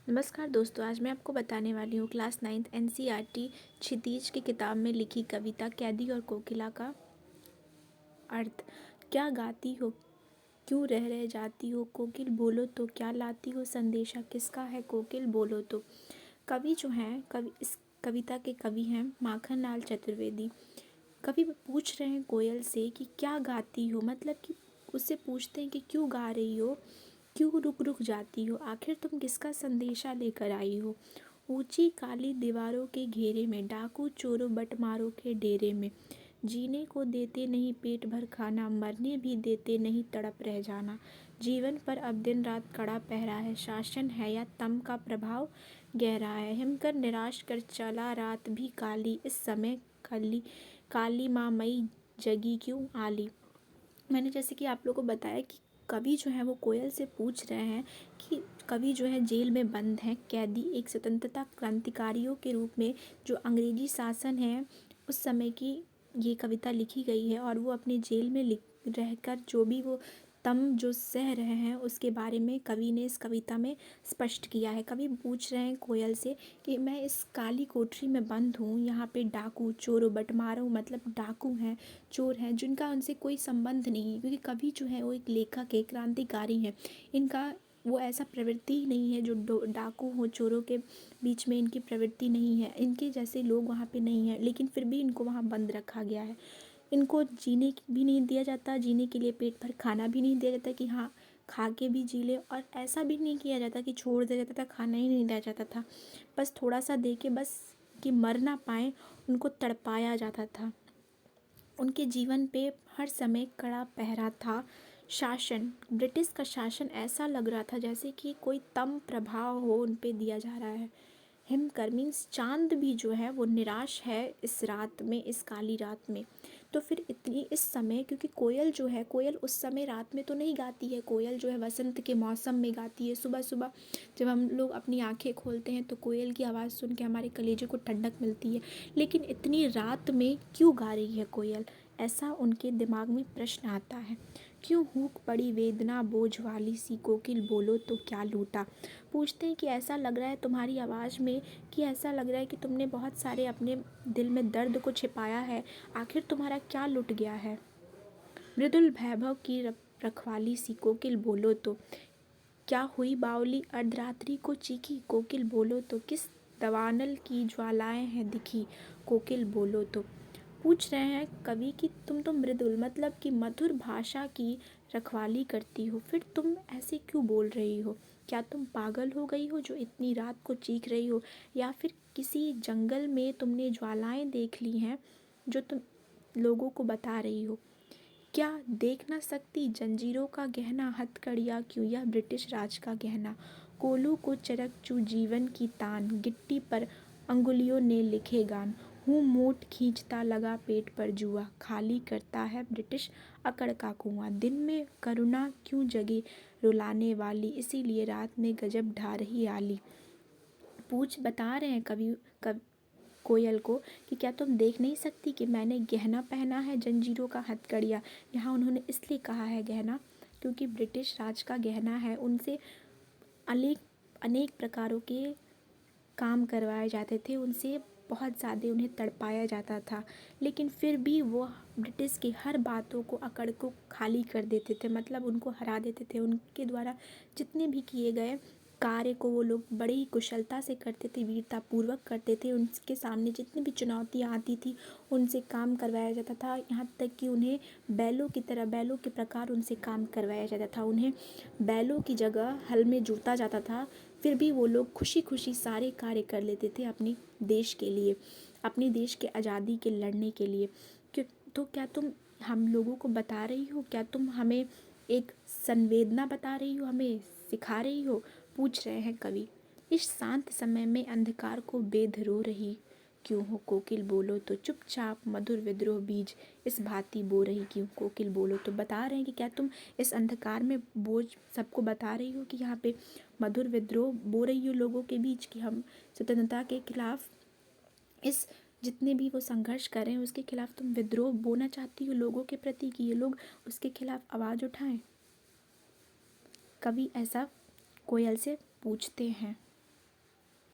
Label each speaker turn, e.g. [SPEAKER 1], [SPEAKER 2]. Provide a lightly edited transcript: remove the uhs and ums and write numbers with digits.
[SPEAKER 1] नमस्कार दोस्तों, आज मैं आपको बताने वाली हूँ क्लास 9th एनसीईआरटी क्षितिज की किताब में लिखी कविता कैदी और कोकिला का अर्थ। क्या गाती हो, क्यों रह रह जाती हो, कोकिल बोलो तो क्या लाती हो, संदेशा किसका है, कोकिल बोलो तो। कवि जो हैं, इस कविता के कवि हैं माखन लाल चतुर्वेदी। कवि पूछ रहे हैं कोयल से कि क्या गाती हो, मतलब कि उससे पूछते हैं कि क्यों गा रही हो, क्यों रुक रुक जाती हो, आखिर तुम किसका संदेशा लेकर आई हो। ऊंची काली दीवारों के घेरे में, डाकू चोरों बटमारों के डेरे में, जीने को देते नहीं पेट भर खाना, मरने भी देते नहीं तड़प रह जाना। जीवन पर अब दिन रात कड़ा पहरा है, शासन है या तम का प्रभाव गहरा है। हिमकर निराश कर चला रात भी काली, इस समय काली काली माँ मई जगी क्यों आली। मैंने जैसे कि आप लोगों को बताया कि कवि जो है वो कोयल से पूछ रहे हैं कि कवि जो है जेल में बंद है, कैदी, एक स्वतंत्रता क्रांतिकारियों के रूप में जो अंग्रेजी शासन है उस समय की ये कविता लिखी गई है। और वो अपने जेल में लिख रहकर जो भी वो तम जो सह रहे हैं उसके बारे में कवि ने इस कविता में स्पष्ट किया है। कवि पूछ रहे हैं कोयल से कि मैं इस काली कोठरी में बंद हूँ, यहाँ पे डाकू चोरों बटमारों, मतलब डाकू हैं, चोर हैं, जिनका उनसे कोई संबंध नहीं है, क्योंकि कवि जो है वो एक लेखक है, क्रांतिकारी हैं। इनका वो ऐसा प्रवृत्ति ही नहीं है जो डाकू हो, चोरों के बीच में इनकी प्रवृत्ति नहीं है, इनके जैसे लोग वहाँ पे नहीं हैं, लेकिन फिर भी इनको वहाँ बंद रखा गया है। इनको जीने भी नहीं दिया जाता, जीने के लिए पेट भर खाना भी नहीं दिया जाता कि हाँ खा के भी जी ले, और ऐसा भी नहीं किया जाता कि छोड़ दिया जाता था, खाना ही नहीं दिया जाता था, बस थोड़ा सा दे के बस कि मर ना पाए उनको तड़पाया जाता था। उनके जीवन पे हर समय कड़ा पहरा था। शासन, ब्रिटिश का शासन ऐसा लग रहा था जैसे कि कोई तम प्रभाव हो उन पे दिया जा रहा है। हिमकर मीन्स चांद भी जो है वो निराश है इस रात में, इस काली रात में। तो फिर इतनी इस समय, क्योंकि कोयल जो है, कोयल उस समय रात में तो नहीं गाती है, कोयल जो है वसंत के मौसम में गाती है। सुबह सुबह जब हम लोग अपनी आंखें खोलते हैं तो कोयल की आवाज़ सुन के हमारे कलेजे को ठंडक मिलती है। लेकिन इतनी रात में क्यों गा रही है कोयल, ऐसा उनके दिमाग में प्रश्न आता है। क्यों हूक पड़ी वेदना बोझ वाली सी, कोकिल बोलो तो क्या लूटा। पूछते हैं कि ऐसा लग रहा है तुम्हारी आवाज़ में, कि ऐसा लग रहा है कि तुमने बहुत सारे अपने दिल में दर्द को छिपाया है, आखिर तुम्हारा क्या लुट गया है। मृदुल वैभव की रखवाली सी, कोकिल बोलो तो क्या हुई बावली अर्धरात्रि को चीखी, कोकिल बोलो तो किस दवानल की ज्वालाएं हैं दिखी, कोकिल बोलो तो। पूछ रहे हैं कवि कि तुम तो मृदुल, मतलब कि मधुर भाषा की रखवाली करती हो, फिर तुम ऐसे क्यों बोल रही हो। क्या तुम पागल हो गई हो जो इतनी रात को चीख रही हो, या फिर किसी जंगल में तुमने ज्वालाएं देख ली हैं जो तुम लोगों को बता रही हो। क्या देख ना सकती जंजीरों का गहना, हथकड़ियाँ क्यों यह ब्रिटिश राज का गहना। कोलू को चरक चू जीवन की तान, गिट्टी पर अंगुलियों ने लिखे गान। हूँ मूठ खींचता लगा पेट पर जुआ, खाली करता है ब्रिटिश अकड़ का कुआं। दिन में करुणा क्यों जगे रुलाने वाली, इसीलिए रात में गजब ढा रही आली। बता रहे हैं कवि कोयल को कि क्या तुम देख नहीं सकती कि मैंने गहना पहना है, जंजीरों का हथकड़ियाँ। यहाँ उन्होंने इसलिए कहा है गहना क्योंकि ब्रिटिश राज का गहना है, उनसे अनेक अनेक प्रकारों के काम करवाए जाते थे, उनसे बहुत ज़्यादा उन्हें तड़पाया जाता था, लेकिन फिर भी वो ब्रिटिश की हर बातों को, अकड़ को खाली कर देते थे, मतलब उनको हरा देते थे। उनके द्वारा जितने भी किए गए कार्य को वो लोग बड़ी ही कुशलता से करते थे, वीरतापूर्वक करते थे। उनके सामने जितनी भी चुनौतियाँ आती थी उनसे काम करवाया जाता था, यहाँ तक कि उन्हें बैलों की तरह, बैलों के प्रकार उनसे काम करवाया जाता था। उन्हें बैलों की जगह हल में जोता जाता था, फिर भी वो लोग खुशी खुशी सारे कार्य कर लेते थे अपने देश के लिए, अपने देश के आज़ादी के लड़ने के लिए। क्यों, तो क्या तुम हम लोगों को बता रही हो, क्या तुम हमें एक संवेदना बता रही हो, हमें सिखा रही हो, पूछ रहे हैं कवि। इस शांत समय में अंधकार को बेध रो रही क्यों हो, कोकिल बोलो तो चुपचाप मधुर विद्रोह बीज इस भांति बो रही क्यों, कोकिल बोलो तो। बता रहे हैं कि क्या तुम इस अंधकार में बोझ सबको बता रही हो कि यहाँ पे मधुर विद्रोह बो रही हो लोगों के बीच, कि हम स्वतंत्रता के खिलाफ, इस जितने भी वो संघर्ष कर रहे हैं उसके खिलाफ तुम विद्रोह बोना चाहती हो लोगों के प्रति, कि ये लोग उसके खिलाफ आवाज़ उठाएं। कवि ऐसा कोयल से पूछते हैं।